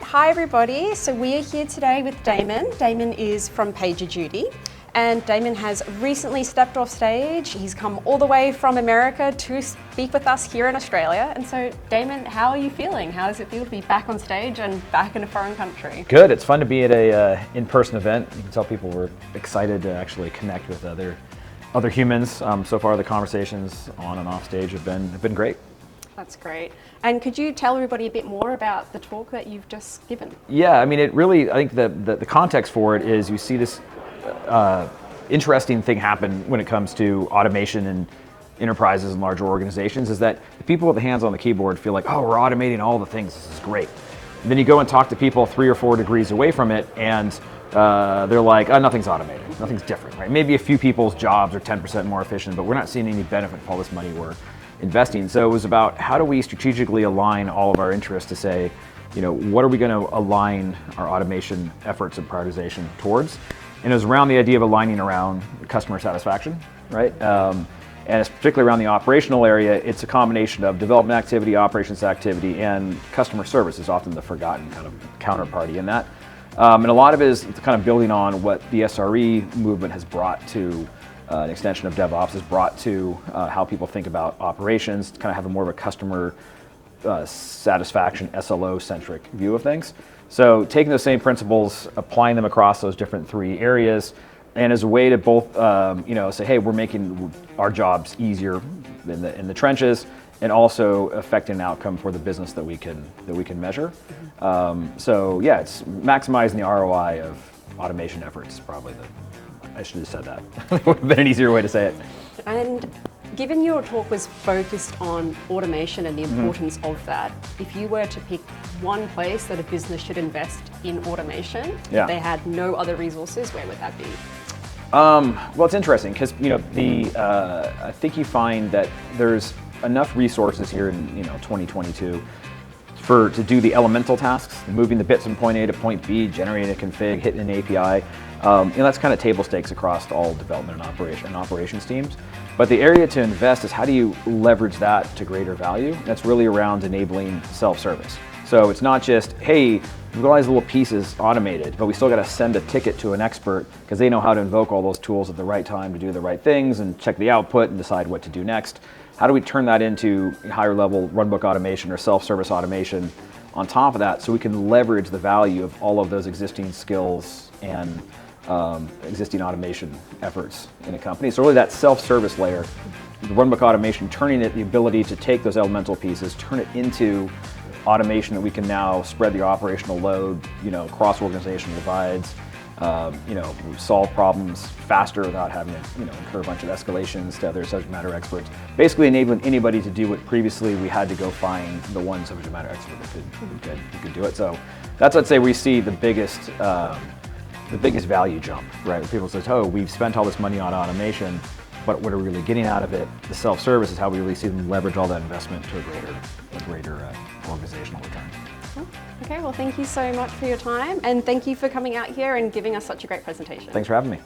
Hi everybody, so we are here today with Damon. Damon is from PagerDuty, and Damon has recently stepped off stage. He's come all the way from America to speak with us here in Australia. And so Damon, how are you feeling? How does it feel to be back on stage and back in a foreign country? Good, it's fun to be at a in-person event. You can tell people were excited to actually connect with other humans. So far the conversations on and off stage have been great. That's great. And could you tell everybody a bit more about the talk that you've just given? Yeah, I mean, I think the context for it is you see this interesting thing happen when it comes to automation in enterprises and larger organizations, is that the people with the hands on the keyboard feel like, oh, we're automating all the things, this is great. And then you go and talk to people 3 or 4 degrees away from it, and they're like, oh, nothing's automated, nothing's different, right? Maybe a few people's jobs are 10% more efficient, but we're not seeing any benefit from all this money we're investing. So it was about how do we strategically align all of our interests to say, what are we going to align our automation efforts and prioritization towards? And it was around the idea of aligning around customer satisfaction, right? And it's particularly around the operational area. It's a combination of development activity, operations activity, and customer service is often the forgotten kind of counterparty in that. And a lot of it is kind of building on what the SRE movement has brought to an extension of DevOps has brought to how people think about operations, to kind of have a more of a customer satisfaction, SLO-centric view of things. So taking those same principles, applying them across those different 3 areas, and as a way to both, say, hey, we're making our jobs easier in the trenches, and also affecting an outcome for the business that we can measure. So yeah, it's maximizing the ROI of automation efforts, probably I should have said that. It would have been an easier way to say it. And given your talk was focused on automation and the importance of that, if you were to pick one place that a business should invest in automation, if they had no other resources, where would that be? Well, it's interesting because I think you find that there's enough resources here in 2022 to do the elemental tasks, moving the bits from point A to point B, generating a config, hitting an API. That's kind of table stakes across all development and operations teams. But the area to invest is how do you leverage that to greater value? That's really around enabling self-service. So it's not just, hey, we've got all these little pieces automated, but we still got to send a ticket to an expert because they know how to invoke all those tools at the right time to do the right things and check the output and decide what to do next. How do we turn that into higher level runbook automation or self-service automation on top of that so we can leverage the value of all of those existing skills and existing automation efforts in a company? So really that self-service layer, the runbook automation, turning it, the ability to take those elemental pieces, turn it into automation that we can now spread the operational load, across organizational divides, solve problems faster without having to, incur a bunch of escalations to other subject matter experts. Basically enabling anybody to do what previously we had to go find the one subject matter expert that could do it. So that's, I'd say, we see the biggest value jump, right? Where people say, oh, we've spent all this money on automation, but what are we really getting out of it? The self-service is how we really see them leverage all that investment to a greater organizational return. Okay, well, thank you so much for your time, and thank you for coming out here and giving us such a great presentation. Thanks for having me.